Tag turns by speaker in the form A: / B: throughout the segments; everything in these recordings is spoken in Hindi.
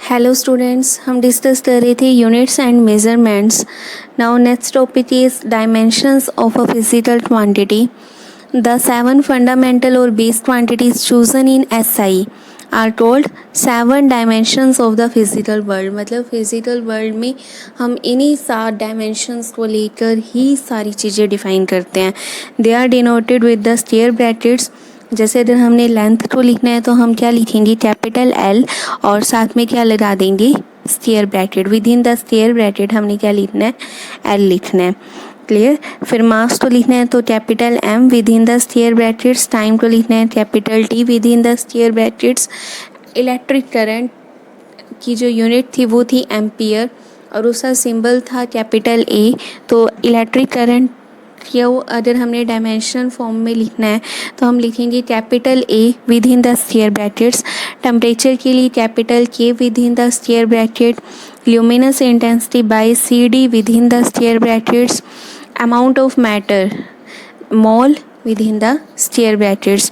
A: हेलो स्टूडेंट्स, हम डिस्कस कर रहे थे units and measurements. Now next topic is dimensions of a physical quantity. The 7 fundamental और base quantities chosen in SI are told 7 dimensions of the physical world. मतलब फिजिकल वर्ल्ड में हम इन्हीं 7 डायमेंशंस को लेकर ही सारी चीज़ें डिफाइन करते हैं. They are denoted with the square brackets. जैसे अगर हमने लेंथ को लिखना है तो हम क्या लिखेंगे, कैपिटल एल, और साथ में क्या लगा देंगे, square bracket. With in the square bracket हमने क्या लिखना है, एल लिखना है. क्लियर. फिर मास को लिखना है तो capital M within the square brackets. Time को लिखना है capital T within the square brackets. Electric current की जो यूनिट थी वो थी एम्पियर और उसका सिंबल था कैपिटल ए. तो इलेक्ट्रिक करंट या अगर हमने डायमेंशन फॉर्म में लिखना है तो हम लिखेंगे capital A within the square brackets. Temperature के लिए capital K within the square bracket. Luminous intensity by c d within the square brackets. Amount of matter mole within the square brackets.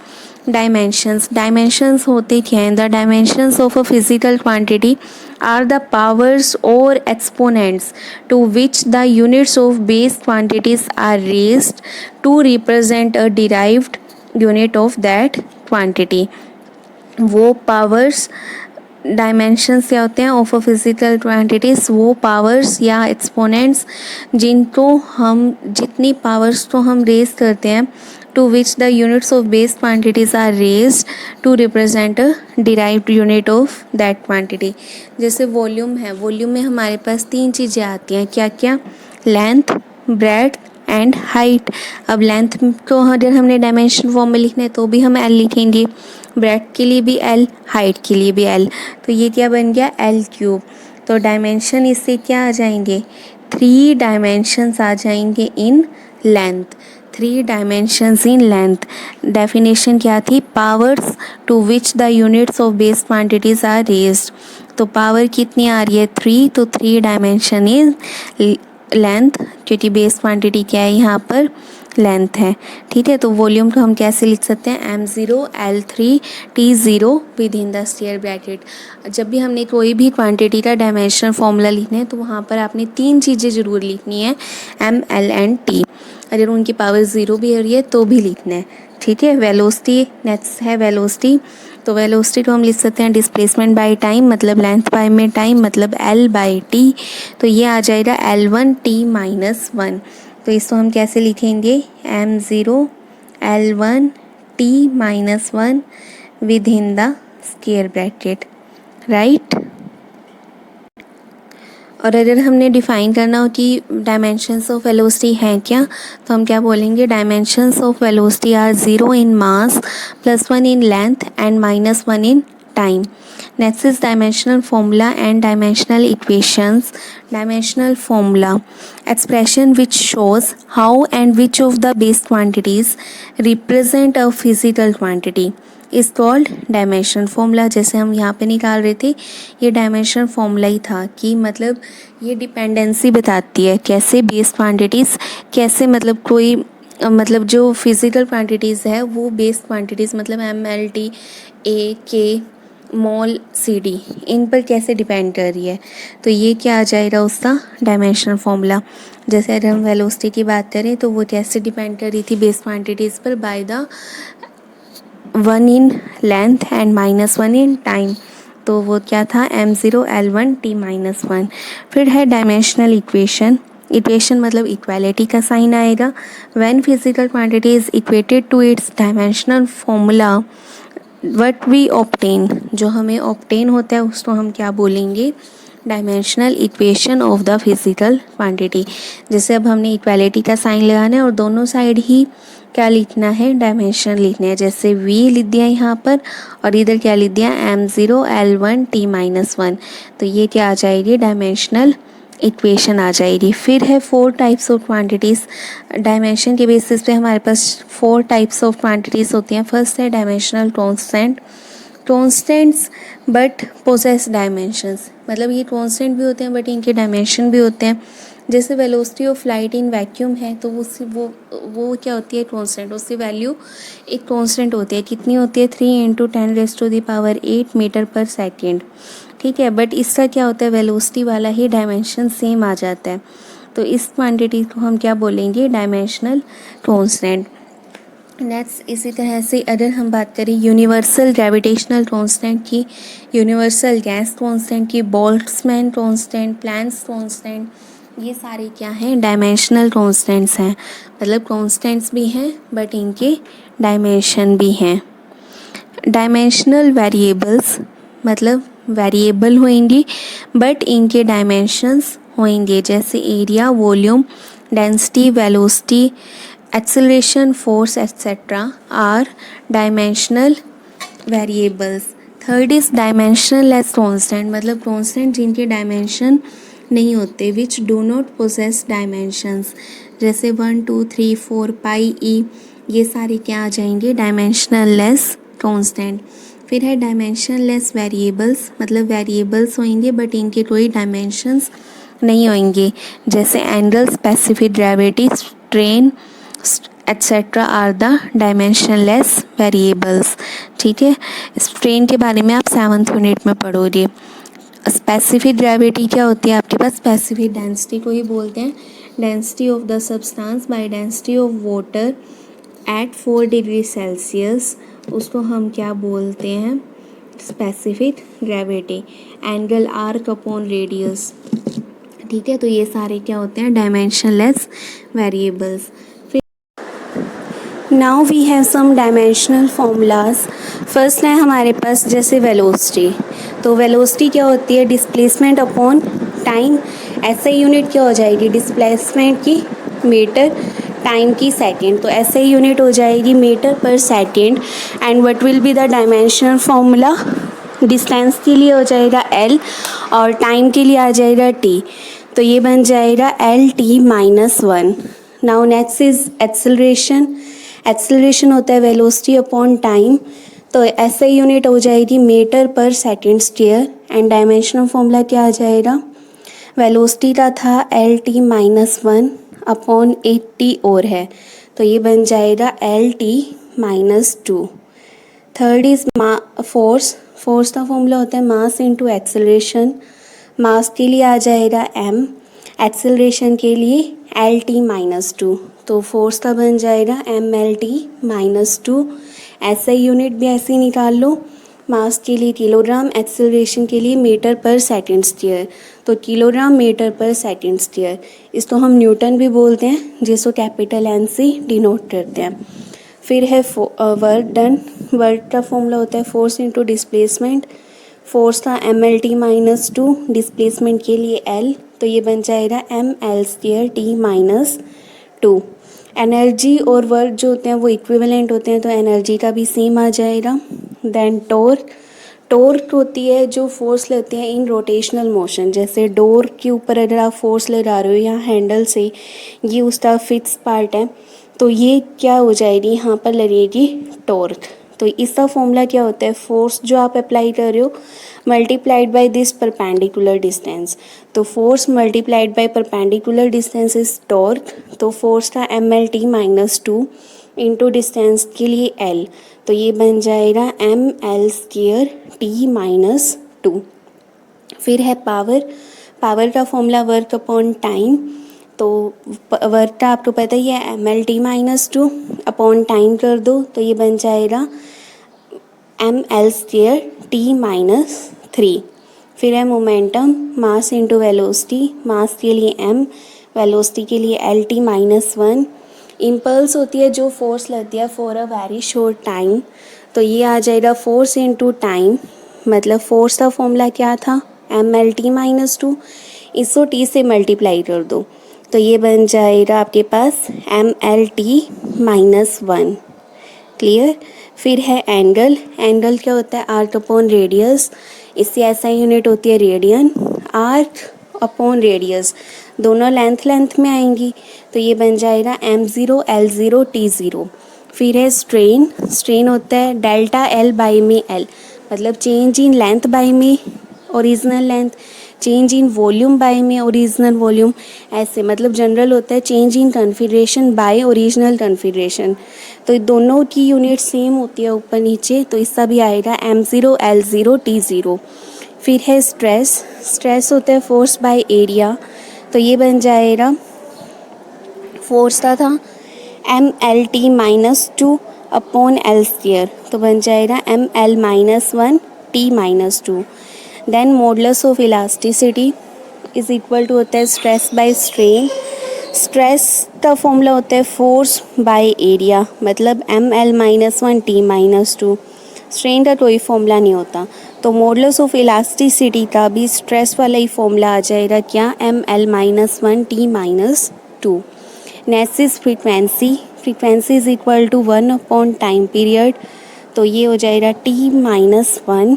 A: Dimensions होते क्या हैं. The dimensions of a physical quantity are the powers or exponents to which the units of base quantities are raised to represent a derived unit of that quantity. वो पावर्स डायमेंशंस क्या होते हैं ऑफ अ फिजिकल क्वांटिटीज़, वो पावर्स या एक्सपोनेंट्स जिनको हम जितनी पावर्स को हम रेज करते हैं to which the units of base quantities are raised to represent a derived unit of that quantity. जैसे वॉल्यूम है, वॉल्यूम में हमारे पास 3 चीज़ें आती हैं. क्या क्या, लेंथ, ब्रेड्थ एंड हाइट. अब लेंथ को अगर हमने डायमेंशन फॉर्म में लिखना है तो भी हम एल लिखेंगे, ब्रेड्थ के लिए भी एल, हाइट के लिए भी एल. तो ये क्या बन गया, एल क्यूब. तो डायमेंशन इससे क्या आ जाएंगे, 3 डायमेंशंस आ जाएंगे in length. 3 dimensions in length. Definition क्या थी, powers to which the units of base quantities are raised. तो पावर कितनी आ रही है, 3. तो 3 डायमेंशन इन लेंथ, क्योंकि बेस क्वांटिटी क्या है यहाँ पर, लेंथ है. ठीक है. तो वॉल्यूम को हम कैसे लिख सकते हैं, m0 l3 t0 with in the square bracket. जब भी हमने कोई भी क्वांटिटी का डायमेंशनल फॉर्मूला लिखना है तो वहाँ पर आपने 3 चीज़ें ज़रूर लिखनी है, m l एंड t. अगर उनकी पावर 0 भी हो रही है तो भी लिखना है. ठीक है. वेलोसिटी, नेक्स्ट है वेलोसिटी. तो वेलोसिटी को हम लिख सकते हैं डिस्प्लेसमेंट बाय टाइम, मतलब लेंथ बाय में टाइम, मतलब l बाय t. तो ये आ जाएगा l1 t माइनस 1. तो इसको हम कैसे लिखेंगे, m0 l1 t minus 1 with in the square bracket. Right. और अगर हमने डिफ़ाइन करना हो कि डायमेंशंस ऑफ वेलोसिटी हैं क्या, तो हम क्या बोलेंगे, dimensions of velocity are 0 in mass, +1 in length and -1 in time. Next is dimensional formula and dimensional equations. Dimensional formula, expression which shows how and which of the base quantities represent a physical quantity is called dimensional formula. जैसे हम यहाँ पे निकाल रहे थे, ये dimensional formula ही था कि मतलब ये डिपेंडेंसी बताती है कैसे बेस क्वांटिटीज़, कैसे मतलब कोई मतलब जो फिज़िकल क्वांटिटीज़ है वो बेस क्वांटिटीज़ मतलब एम एल टी ए के मोल सी डी, इन पर कैसे डिपेंड कर रही है. तो ये क्या आ जाएगा उसका डायमेंशनल फॉर्मूला. जैसे अगर हम वेलोसिटी की बात करें तो वो कैसे डिपेंड कर रही थी बेस क्वांटिटीज़ पर, by the 1 in length and -1 in time. तो वो क्या था, m0 l1 t माइनस 1. फिर है डायमेंशनल इक्वेशन. इक्वेशन मतलब इक्वालिटी का साइन आएगा. When physical quantity is equated to its dimensional formula, what we obtain, जो हमें ऑप्टेन होता है उसको हम क्या बोलेंगे, dimensional equation of the physical quantity. जैसे अब हमने इक्वालिटी का साइन लगाना है और दोनों साइड ही क्या लिखना है, डायमेंशन लिखना है. जैसे v लिख दिया यहाँ पर और इधर क्या लिख दिया, m0 l1 t माइनस 1. तो ये क्या आ जाएगी, डायमेंशनल इक्वेशन आ जाएगी. फिर है 4 टाइप्स ऑफ क्वांटिटीज़. डायमेंशन के बेसिस पे हमारे पास 4 टाइप्स ऑफ क्वांटिटीज़ होती हैं. फर्स्ट है dimensional constant. Constants but possess dimensions, मतलब ये कांस्टेंट भी होते हैं बट इनके डायमेंशन भी होते हैं. जैसे velocity of light in vacuum है तो वो क्या होती है, कांस्टेंट, उसकी वैल्यू एक कांस्टेंट होती है, कितनी होती है 3 × 10⁸ मीटर पर सेकेंड, ठीक है। बट इसका क्या होता है, वेलोसिटी वाला ही डायमेंशन सेम आ जाता है, तो इस क्वांटिटी को हम क्या बोलेंगे, डायमेंशनल कांस्टेंट। नेक्स्ट इसी तरह से अगर हम बात करें यूनिवर्सल ग्रेविटेशनल कांस्टेंट की, यूनिवर्सल गैस कांस्टेंट की, बोल्ट्जमैन कांस्टेंट, प्लैंक्स कांस्टेंट, ये सारे क्या हैं, डायमेंशनल कांस्टेंट्स हैं, मतलब कांस्टेंट्स भी हैं बट इनके डायमेंशन भी हैं। डायमेंशनल वेरिएबल्स मतलब वेरिएबल होंगी बट इनके डायमेंशंस होंगे, जैसे area, volume, density, velocity, acceleration, force etcetera are dimensional variables. Third is dimensionless constant, मतलब कांस्टेंट जिनके डायमेंशन नहीं होते, which do not possess dimensions, जैसे 1 2 3 4 पाई ई, ये सारे क्या आ जाएंगे, डायमेंशनलेस कांस्टेंट। फिर है डायमेंशनलेस वेरिएबल्स, मतलब वेरिएबल्स होंगे बट इनके कोई डायमेंशंस नहीं होंगे, जैसे angle, specific gravity, strain etcetera are the dimensionless variables, ठीक है। स्ट्रेन के बारे में आप 7th यूनिट में पढ़ोगे। स्पेसिफिक ग्रेविटी क्या होती है आपके पास, स्पेसिफिक डेंसिटी को ही बोलते हैं, density of the substance by density of water at 4 degree Celsius, उसको हम क्या बोलते हैं, specific gravity. Angle arc upon radius, ठीक है। तो ये सारे क्या होते हैं, dimensionless variables. Now we have some dimensional formulas. First है हमारे पास जैसे वेलोसिटी, तो वेलोसिटी क्या होती है, डिस्प्लेसमेंट अपॉन टाइम। ऐसे यूनिट क्या हो जाएगी, डिस्प्लेसमेंट की मीटर, टाइम की सेकंड, तो ऐसे यूनिट हो जाएगी मीटर पर second. And what will be the dimensional formula, distance के लिए हो जाएगा L और टाइम के लिए आ जाएगा T, तो ये बन जाएगा LT-1। Now next is acceleration. Acceleration होता है वेलोसिटी अपॉन टाइम, तो ऐसे यूनिट हो जाएगी metre per second square. And dimensional formula क्या आ जाएगा, वेलोसिटी का था LT-1 अपॉन 80 और है, तो ये बन जाएगा LT-2। Third is force. Force का फॉर्मूला होता है मास इंटू एक्सेलरेशन। मास के लिए आ जाएगा m, एक्सेलरेशन के लिए LT-2, तो फोर्स का बन जाएगा MLT-2। ऐसे यूनिट भी ऐसे ही निकाल लो, मास के लिए किलोग्राम, एक्सेलरेशन के लिए मीटर पर सेकेंड स्क्वायर, तो kilogram metre per second square. इसको हम न्यूटन भी बोलते हैं, जिसको कैपिटल N से डिनोट करते हैं। फिर है वर्क डन। वर्क का फॉर्मूला होता है फोर्स इंटू डिस्प्लेसमेंट। फोर्स का MLT-2, डिस्प्लेसमेंट के लिए L, तो ये बन जाएगा ML²T-2। एनर्जी और वर्क जो होते हैं वो इक्विवेलेंट होते हैं, तो एनर्जी का भी सेम आ जाएगा। Then torque. टॉर्क होती है जो फोर्स लेते हैं इन रोटेशनल मोशन, जैसे डोर के ऊपर अगर आप फोर्स लगा रहे हो या हैंडल से, ये उसका फिक्स पार्ट है, तो ये क्या हो जाएगी, यहाँ पर लगेगी टॉर्क। तो इसका फॉर्मूला क्या होता है, फोर्स जो आप अप्लाई कर रहे हो multiplied by this perpendicular distance, तो force multiplied by perpendicular distance is torque. तो फोर्स का MLT-2 इंटू डिस्टेंस के लिए L, तो ये बन जाएगा ML²T-2। फिर है पावर। पावर का फॉर्मूला वर्क अपॉन टाइम, तो वर्क का आपको पता ही है MLT-2 अपॉन टाइम कर दो, तो ये बन जाएगा ML²T-3। फिर है मोमेंटम। मास इंटू वेलोसिटी, मास के लिए M, वेलोसिटी के लिए LT-1। इम्पल्स होती है जो फोर्स लगती है for a very short time, तो ये आ जाएगा फोर्स इंटू टाइम, मतलब फोर्स का फॉर्मूला क्या था MLT-2, इसको T से मल्टीप्लाई कर दो, तो ये बन जाएगा आपके पास MLT-1। क्लियर। फिर है एंगल। एंगल क्या होता है, आर्क अपॉन रेडियस, इससे ऐसा यूनिट होती है रेडियन। आर्क अपॉन रेडियस दोनों लेंथ में आएंगी, तो ये बन जाएगा M0L0T0। फिर है स्ट्रेन। स्ट्रेन होता है डेल्टा L बाई में L, मतलब चेंज इन लेंथ बाई में original length,
B: change in volume by में ओरिजिनल वॉल्यूम, ऐसे मतलब जनरल होता है change in configuration by original configuration. तो दोनों की यूनिट सेम होती है ऊपर नीचे, तो इसका भी आएगा m0 l0 t0। फिर है स्ट्रेस, स्ट्रेस होता है फोर्स बाय एरिया, तो ये बन जाएगा फोर्स का था mlt minus 2 upon L square, तो बन जाएगा ml minus 1 t minus 2। Then modulus of elasticity is equal to होता है स्ट्रेस बाय स्ट्रेन। स्ट्रेस का फॉर्मूला होता है फोर्स बाय एरिया, मतलब ml minus 1 t minus 2। Strain का कोई फॉर्मूला नहीं होता, तो मॉडुलस ऑफ इलास्टिसिटी का भी स्ट्रेस वाला ही फॉर्मूला आ जाएगा, क्या ml minus 1 t minus 2। Next is frequency, frequency is equal to 1 upon time period, तो ये हो जाएगा t minus 1।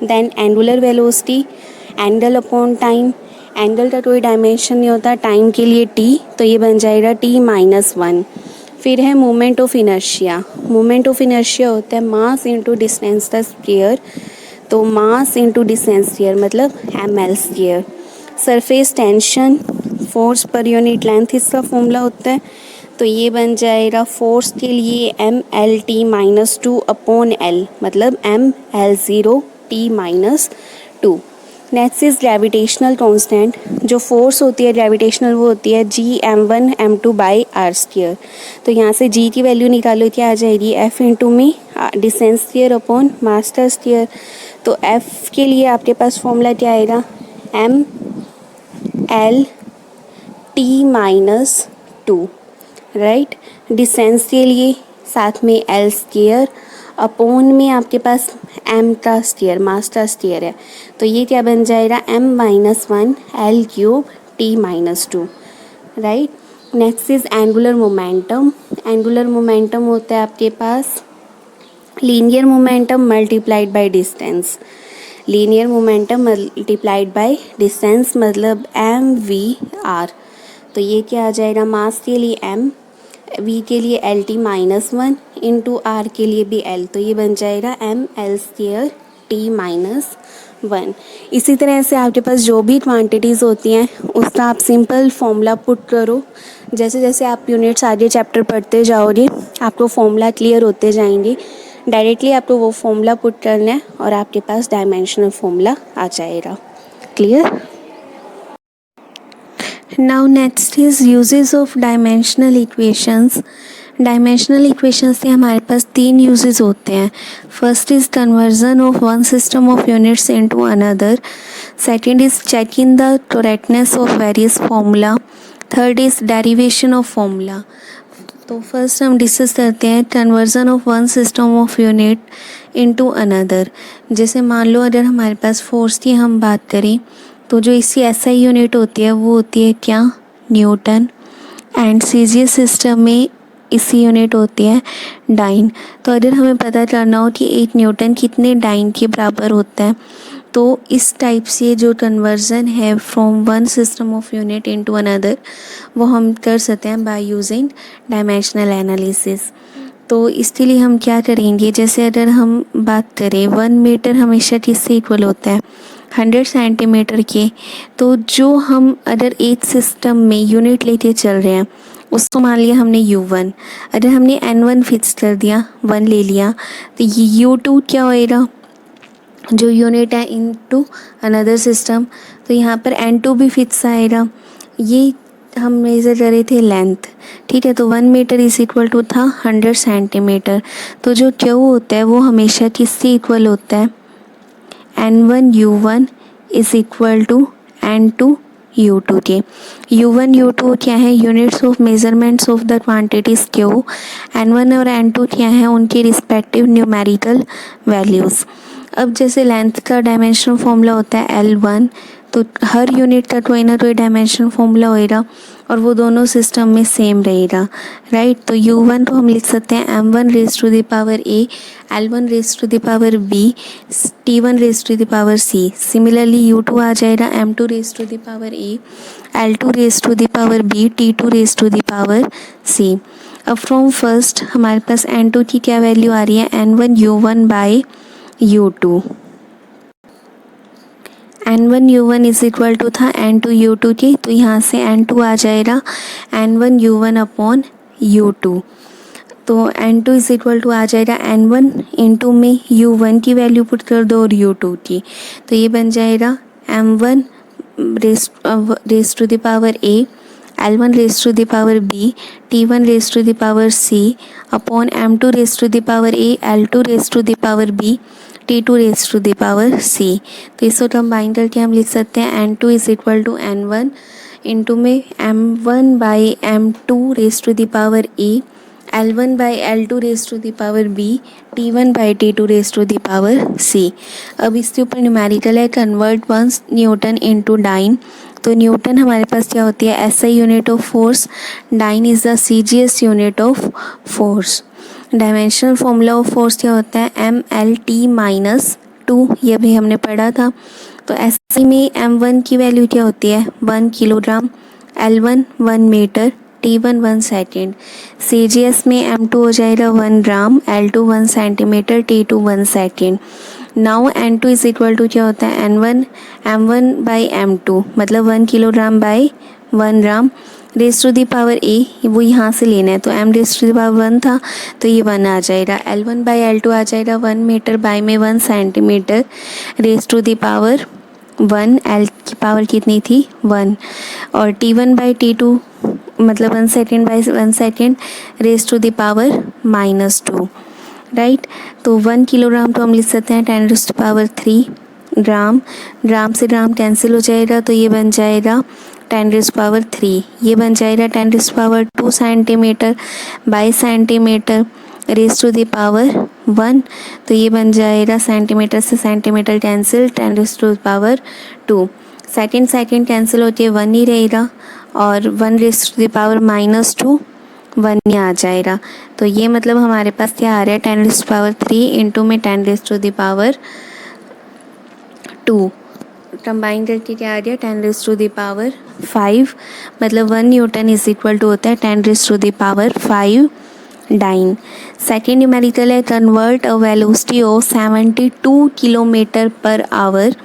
B: Then angular velocity, angle upon time, angle का कोई डायमेंशन नहीं होता, टाइम के लिए t, तो ये बन जाएगा t माइनस 1। फिर है moment of inertia, moment of inertia होता है mass into distance the square, तो मास इंटू डिस्टेंस स्क्वायर मतलब ml square. Surface tension, force per unit length इसका फॉर्मूला होता है, तो ये बन जाएगा फोर्स के लिए mlt माइनस 2 अपॉन l, मतलब ml0 t minus 2। Next is gravitational constant, जो फोर्स होती है ग्रेविटेशनल वो होती है g m1 m2 by are square. तो यहाँ से g की वैल्यू निकालो, क्या आ जाएगी f इंटू में distance square upon mass square. तो f के लिए आपके पास फॉर्मूला क्या आएगा, m l t minus 2, right. Distance के लिए साथ में l स्क्वायर अपॉन में आपके पास m का स्क्वायर, मास का स्क्वायर है, तो ये क्या बन जाएगा m minus 1 l cube t minus 2, right. Next is angular momentum, angular momentum होता है आपके पास linear momentum multiplied by distance, linear momentum multiplied by distance मतलब mvr, तो ये क्या आ जाएगा मास के लिए m, v के लिए L T minus 1 into R के लिए भी l, तो ये बन जाएगा m l square t minus 1। इसी तरह से आपके पास जो भी क्वांटिटीज़ होती हैं उसका आप सिंपल फॉर्मूला पुट करो, जैसे जैसे आप यूनिट्स आगे चैप्टर पढ़ते जाओगे आपको फॉर्मूला क्लियर होते जाएंगे, डायरेक्टली आपको वो फॉर्मूला पुट करना है और आपके पास डायमेंशनल फॉर्मूला आ जाएगा। Clear.
A: Now next is uses of dimensional equations. Dimensional equation से हमारे पास 3 यूजेस होते हैं। First is conversion of one system of units into another, second is checking the correctness of various formula, third is derivation of formula. तो फर्स्ट हम डिस्कस करते हैं conversion of one system of unit into another. जैसे मान लो अगर हमारे पास फोर्स की हम बात करें तो जो इसकी एसआई यूनिट होती है वो होती है क्या, न्यूटन, एंड सीजीएस सिस्टम में इसकी यूनिट होती है डाइन। तो अगर हमें पता करना हो कि 1 न्यूटन कितने डाइन के बराबर होता है, तो इस टाइप से जो कन्वर्जन है from one system of unit into another वो हम कर सकते हैं बाय यूजिंग डायमेंशनल एनालिसिस। तो इसके लिए हम क्या करेंगे, जैसे अगर हम बात करें 1 मीटर हमेशा किससे इक्वल होता है, 100 सेंटीमीटर के। तो जो हम अगर एक सिस्टम में यूनिट लेके चल रहे हैं उसको मान लिया हमने u1, अगर हमने n1 फिक्स कर दिया 1 ले लिया, तो ये u2 क्या होएगा, जो यूनिट है इनटू अनदर सिस्टम, तो यहाँ पर n2 भी फिक्स आएगा। ये हम मेज़र कर रहे थे लेंथ, ठीक है। तो 1 मीटर इज इक्वल टू था 100 सेंटीमीटर। तो जो Q होता है वो हमेशा किससे इक्वल होता है, n1 u1 is equal to n2 u2 के। u1 u2 क्या है, units of measurements of the quantities Q, n1 और n2 क्या है, उनके रिस्पेक्टिव न्यूमेरिकल वैल्यूज़। अब जैसे लेंथ का डायमेंशन फॉर्मूला होता है L1, तो हर यूनिट का कोई ना कोई डायमेंशन फॉर्मूला होएगा और वो दोनों सिस्टम में सेम रहेगा, राइट। तो u1 को हम लिख सकते हैं m1 raise to the power a, l1 raise to the power b, t1 raise to the power c। Similarly u2 आ जाएगा m2 raise to the power a, l2 raise to the power b, t2 raise to the power c। अब फ्रॉम फर्स्ट हमारे पास n2 की क्या वैल्यू आ रही है, n1 u1 by u2, N1U1 is equal to था N2U2 की, तो यहाँ से N2 आ जाएगा N1U1 अपॉन U2। तो N2 इज इक्वल टू आ जाएगा N1 इंटू में U1 की वैल्यू पुट कर दो और U2 की, तो ये बन जाएगा M1 raise to the power A, L1 raise to the power B, T1 raise to the power C upon M2 raise to the power A, L2 raise to the power B, T2 raise to the power C। तो इसको कंबाइन करके हम लिख सकते हैं N2 is equal to N1 into में M1 by M2 raise to the power A, L1 by L2 raise to the power B, T1 by T2 raise to the power C। अब इसके ऊपर न्यूमेरिकल है convert once newton into dyne. तो न्यूटन हमारे पास क्या होती है, SI unit of force, dyne is the CGS unit of force. Dimensional formula of force क्या होता है, MLT-2, ये भी हमने पढ़ा था। तो SI में M1 की वैल्यू क्या होती है, 1 kilogram, L1 1 metre, T1 1 second. CGS में M2 हो जाएगा 1 gram, L2 1 centimetre, T2 1 second. Now N2 is equal to क्या होता है, M1 बाई M2, मतलब 1 kilogram by 1 gram raise to the power A, वो यहाँ से लेना है, तो M raise to the power 1 था तो ये 1 आ जाएगा। L1 बाई L2 आ जाएगा 1 मीटर बाई में 1 centimetre raise to the power 1, L की पावर कितनी थी 1, और T1 बाई T2 मतलब 1 second by 1 second raise to the power -2, right. तो 1 किलोग्राम तो हम लिख सकते हैं 10 raise to power 3 gram, gram से ग्राम कैंसिल हो जाएगा, तो ये बन जाएगा 10 रेस पावर 3, ये बन जाएगा 10 raise power 2 centimetre by centimetre raise to the power 1, तो ये बन जाएगा सेंटीमीटर से centimetre cancel 10 raise to power 2, second cancel होती है 1 ही रहेगा, और 1 रेस टू दी पावर -2 1 ही आ जाएगा। तो ये मतलब हमारे पास क्या आ रहा है, 10 रेस टू पावर 3 इंटू में 10 raise to the power 2, combine करके क्या आ गया 10 रेस टू दी पावर 5, मतलब 1 न्यूटन इज इक्वल टू होता है 10 raise to the power 5 dyne. Second numerical है convert a velocity of 72 kilometre per hour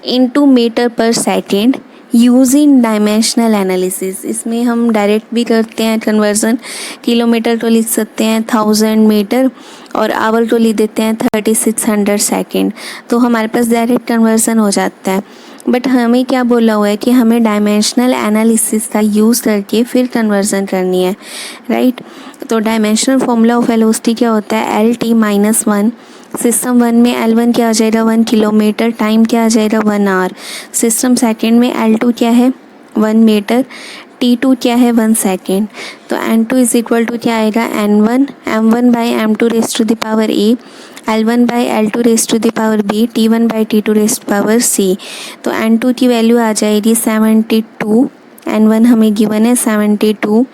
A: into metre per second using dimensional analysis. इसमें हम डायरेक्ट भी करते हैं कन्वर्जन, किलोमीटर तो लिख सकते हैं 1000 मीटर और आवर तो लिख देते हैं 3600 सेकेंड, तो हमारे पास डायरेक्ट कन्वर्जन हो जाता है। बट हमें क्या बोला हुआ है कि हमें डायमेंशनल एनालिसिस का यूज़ करके फिर कन्वर्जन करनी है, राइट। तो डायमेंशनल फॉर्मूला ऑफ वेलोसिटी क्या होता है, LT-1, सिस्टम 1 में L1 क्या आ जाएगा 1 किलोमीटर, टाइम क्या आ जाएगा 1 आवर, सिस्टम सेकेंड में L2 क्या है 1 मीटर, T2 क्या है 1 सेकेंड। तो N2 इज इक्वल टू क्या आएगा M1 by M2 raise to the power A, L1 by L2 raise to the power B, T1 by T2 raise to power C। तो N2 की वैल्यू आ जाएगी 72, N1 हमें गिवन है 72,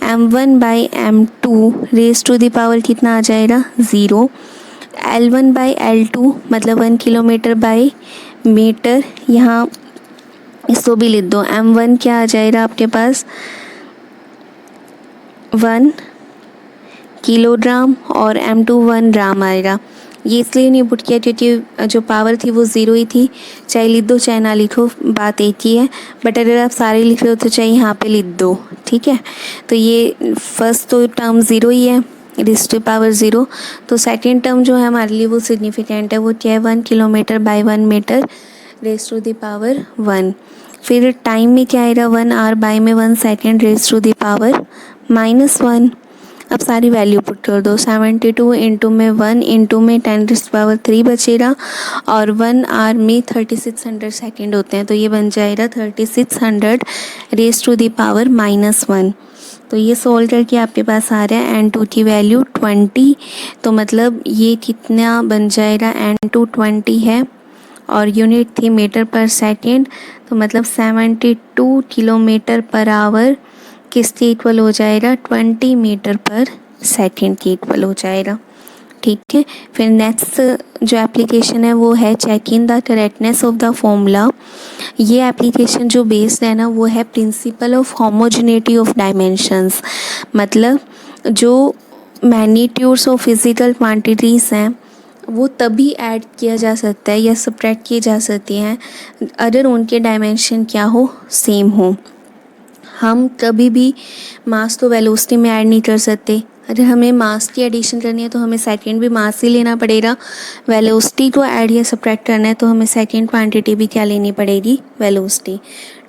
A: M1 by M2 raise to the power कितना आ जाएगा 0, L1 बाई L2 मतलब 1 किलोमीटर बाई मीटर, यहाँ इसको भी लिख दो, M1 क्या आ जाएगा आपके पास 1 किलोग्राम और M2 1 ग्राम आएगा। ये इसलिए नहीं पुट किया क्योंकि जो पावर थी वो 0 ही थी, चाहे लिख दो चाहे ना लिखो बात एक ही है, बट अगर आप सारे लिख रहे हो तो चाहे यहाँ पे लिख दो, ठीक है। तो ये फर्स्ट तो टर्म 0 ही है रेज़ टू पावर 0, तो सेकेंड टर्म जो है हमारे लिए वो सिग्निफिकेंट है, वो क्या है 1 kilometre by 1 metre raise to the power 1। फिर टाइम में क्या आएगा 1 आवर बाई में 1 second raise to the power -1। अब सारी वैल्यू पुट कर दो, 72 इंटू में 1 इंटू में 10 रेज़ टू पावर 3 बचेगा, और 1 आवर में 3600 सेकेंड होते हैं, तो ये बन जाएगा 3600 रेज़ टू द पावर -1। तो ये सोल्व करके आपके पास आ रहा है N2 की वैल्यू 20, तो मतलब ये कितना बन जाएगा, N2 20 है और यूनिट थी मीटर पर सेकेंड, तो मतलब 72 किलोमीटर पर आवर किसके इक्वल हो जाएगा 20 मीटर पर सेकेंड के इक्वल हो जाएगा, ठीक है। फिर नेक्स्ट जो एप्लीकेशन है वो है check in the correctness of the formula. ये एप्लीकेशन जो बेस्ड है ना वो है principle of homogeneity of dimensions, मतलब जो मैग्नीट्यूड्स ऑफ फिजिकल क्वांटिटीज़ हैं वो तभी ऐड किया जा सकता है या सब्ट्रैक्ट किए जा सकते हैं अगर उनके डायमेंशन क्या हो, सेम हो। हम कभी भी मास तो वेलोसिटी में ऐड नहीं कर सकते। अगर हमें मास की एडिशन करनी है तो हमें सेकंड भी मास ही लेना पड़ेगा। वेलोसिटी को ऐड या सब्ट्रैक्ट करना है तो हमें सेकंड क्वांटिटी भी क्या लेनी पड़ेगी, velocity.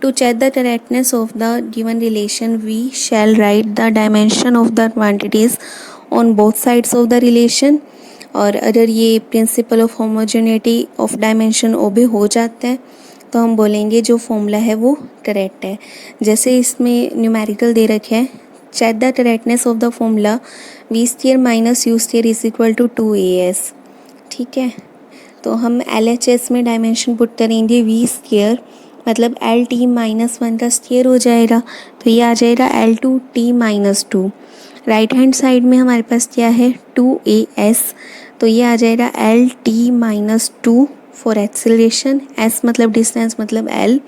A: To check the correctness of the given relation we shall write the dimension of the quantities on both sides of the relation. और अगर ये principle of homogeneity of dimension obey हो जाता है तो हम बोलेंगे जो फॉर्मूला है वो करेक्ट है। जैसे इसमें न्यूमेरिकल दे रखे हैं, check the correctness of the formula v square minus u square is equal to 2as। ठीक है, तो हम LHS में डायमेंशन पुट करेंगे वी स्क्वायर, मतलब LT माइनस 1 का स्क्वायर हो जाएगा, तो ये आ जाएगा L2T minus 2। Right hand side में हमारे पास क्या है 2as, तो ये आ जाएगा LT minus 2 for acceleration, S मतलब डिस्टेंस मतलब L,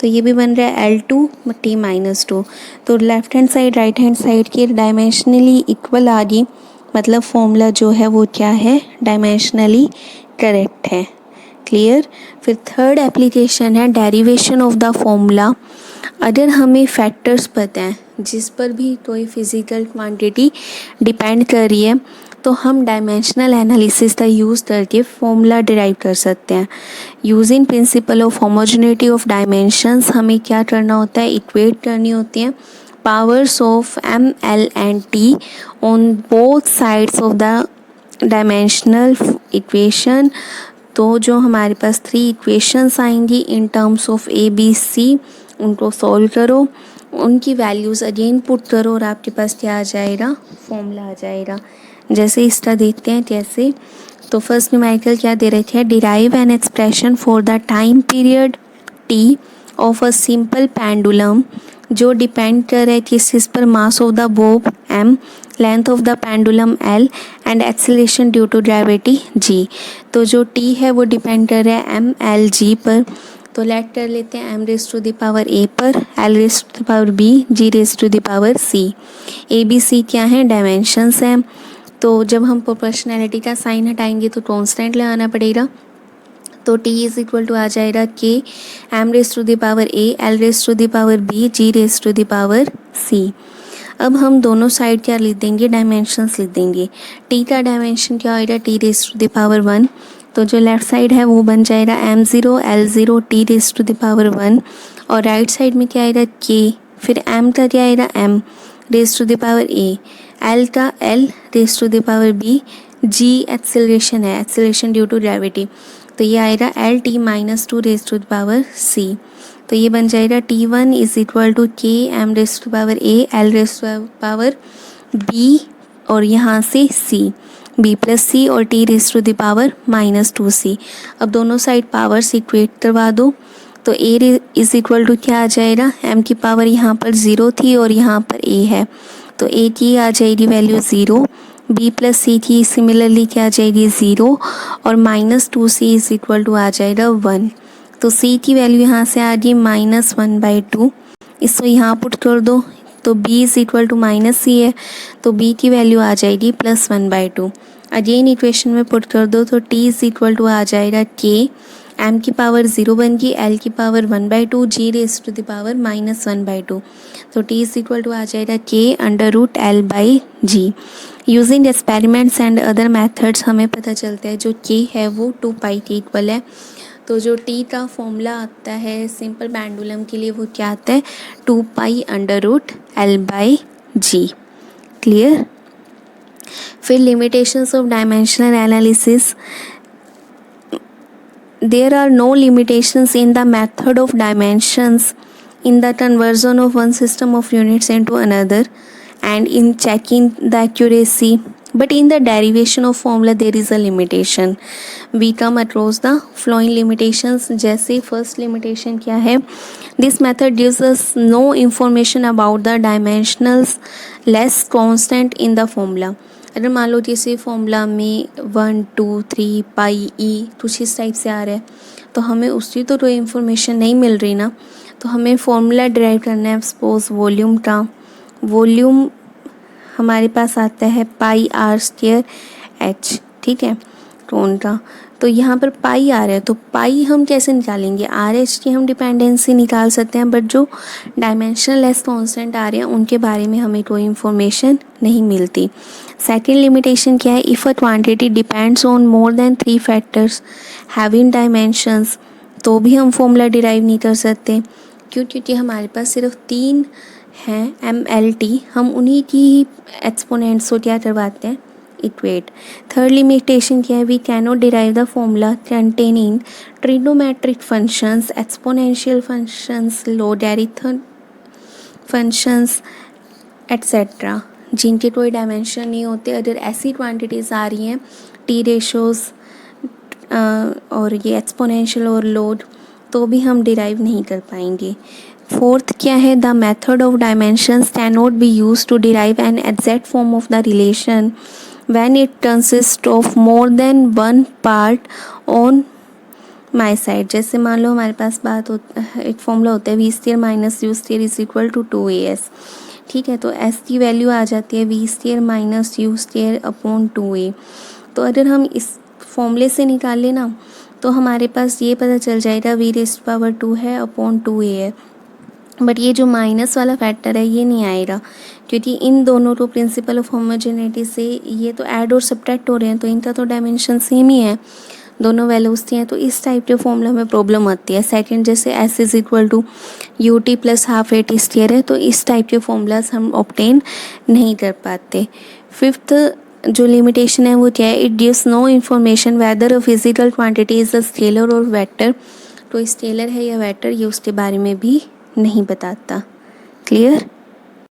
A: तो ये भी बन रहा है L2T माइनस 2। तो left hand side right hand side के डायमेंशनली इक्वल आ गई, मतलब फॉर्मूला जो है वो क्या है, डायमेंशनली करेक्ट है। क्लियर। फिर थर्ड एप्लीकेशन है डेरिवेशन ऑफ द फॉर्मूला। अगर हमें फैक्टर्स पता हैं जिस पर भी कोई फिजिकल क्वांटिटी डिपेंड कर रही है तो हम डायमेंशनल एनालिसिस का यूज़ करके फॉर्मूला डिराइव कर सकते हैं। Using principal of homogeneity of dimensions हमें क्या करना होता है, इक्वेट करनी होती हैं powers of m, l and t on both sides of the dimensional equation. तो जो हमारे पास 3 इक्वेशंस आएंगी in terms of a, b, c, उनको सॉल्व करो, उनकी वैल्यूज़ अगेन पुट करो और आपके पास क्या आ जाएगा, फॉर्मूला आ जाएगा। जैसे इसका देखते हैं कैसे। तो फर्स्ट न्यूमेरिकल क्या दे रखे हैं, derive an expression for the time period t of a simple pendulum जो डिपेंड कर रहा है किस चीज़ पर, mass of the bob m, length of the pendulum l and acceleration due to gravity g। तो जो t है वो डिपेंड कर रहा है m, l, g पर। तो लेट कर लेते हैं m raise to the power a पर, l raise to the power b, g raise to the power c। a, b, c क्या हैं, डायमेंशंस हैं। तो जब हम प्रोपोर्शनैलिटी का साइन हटाएंगे तो कांस्टेंट लगाना पड़ेगा। तो t इज इक्वल टू आ जाएगा k m raise to the power a, l raise to the power b, g raise to the power c। अब हम दोनों साइड क्या लिख देंगे, डायमेंशंस लिख देंगे। t का डायमेंशन क्या होगा, t raise to the power 1, तो जो लेफ़्ट साइड है वो बन जाएगा m0 l0 t raise to the power 1, और राइट साइड में क्या आएगा k, फिर m का क्या आएगा m raise to the power a, l का l raise to the power b, g acceleration है, एक्सेलरेशन ड्यू टू ग्रेविटी, तो ये आएगा LT minus 2 raise to the power c। तो ये बन जाएगा T1 is equal to k m raise to power a, l raise to power b और यहाँ से c, b प्लस c और t raise to the power minus 2c। अब दोनों साइड पावर्स इक्वेट करवा दो। तो a इज इक्वल टू क्या आ जाएगा, m की पावर यहाँ पर 0 थी और यहाँ पर a है, तो a की आ जाएगी वैल्यू 0, b प्लस c की सिमिलरली क्या आ जाएगी 0, और minus 2c is equal to आ जाएगा 1। तो c की वैल्यू यहाँ से आ गई -1/2, इसको यहाँ पुट कर दो, तो b is equal to minus c है, तो b की वैल्यू आ जाएगी +1/2। अगेन इक्वेशन में पुट कर दो, तो t इज इक्वल टू आ जाएगा k, m की पावर 0 बन गई, l की power 1/2, g raise to the power -1/2, तो t इज इक्वल टू आ जाएगा k √L/g। Using experiments and other methods हमें पता चलता है जो k है वो 2π के इक्वल है। तो जो t का फॉर्मूला आता है सिंपल पेंडुलम के लिए वो क्या आता है, 2π√L/g। क्लियर। फिर limitations of dimensional analysis. There are no limitations in the method of dimensions in the conversion of one system of units into another and in checking the accuracy, but in the derivation of formula there is a limitation. We come across the following limitations. जैसे first limitation क्या है, this method gives us no information about the dimensionals less constant in the formula. अगर मान लो किसी फॉर्मूला में 1, 2, 3 पाई ई कुछ इस टाइप से आ रहा है तो हमें उसकी तो कोई इन्फॉर्मेशन नहीं मिल रही ना, तो हमें फॉर्मूला डिराइव करना है सपोज वॉल्यूम का। वॉल्यूम हमारे पास आता है πr² h, ठीक है। टोन का। तो यहाँ पर पाई आ रहा है, तो पाई हम कैसे निकालेंगे, आर एच की हम डिपेंडेंसी निकाल सकते हैं, बट जो डायमेंशनलेस कांस्टेंट आ रहे हैं उनके बारे में हमें कोई इन्फॉर्मेशन नहीं मिलती। सेकेंड लिमिटेशन क्या है, if a quantity depends on more than 3 factors having dimensions, तो भी हम फॉर्मूला डिराइव नहीं कर सकते। क्यों? क्योंकि हमारे पास सिर्फ 3 हैं MLT, हम उन्हीं की ही एक्सपोनेंट्स को क्या करवाते हैं, इक्वेट। थर्ड लिमिटेशन क्या है, we cannot derive the formula containing trigonometric functions, exponential functions, logarithm functions etcetera, जिनके कोई डायमेंशन नहीं होते। अगर ऐसी क्वांटिटीज़ आ रही हैं टी रेशोज़ और ये एक्सपोनेंशियल और लोड, तो भी हम डिराइव नहीं कर पाएंगे। फोर्थ क्या है, the method of dimensions can not be use to derive an exact form of the relation when it consist of more than one part on my side. जैसे मान लो हमारे पास एक फॉर्मूला होता है v² minus u² is equal to 2as, ठीक है। तो s की वैल्यू आ जाती है v² minus u² upon 2a। तो अगर हम इस फॉर्मूले से निकाल लेना तो हमारे पास ये पता चल जाएगा v⁻² है अपॉन 2a है, बट ये जो माइनस वाला फैक्टर है ये नहीं आएगा, क्योंकि इन दोनों को प्रिंसिपल ऑफ होमोजेनिटी से ये तो ऐड और सब्ट्रैक्ट हो रहे हैं, तो इनका तो डायमेंशन सेम ही है, दोनों वैल्यूज थी हैं। तो इस टाइप के फॉर्मूला में प्रॉब्लम आती है। सेकंड, जैसे s is equal to ut plus half at square है, तो इस टाइप के फॉर्मूलाज हम ऑब्टेन नहीं कर पाते। फिफ्थ जो लिमिटेशन है वो क्या है, it gives no information whether a physical quantity is a scalar और वेक्टर। तो स्केलर है या वेक्टर ये उसके बारे में भी नहीं बताता। क्लियर?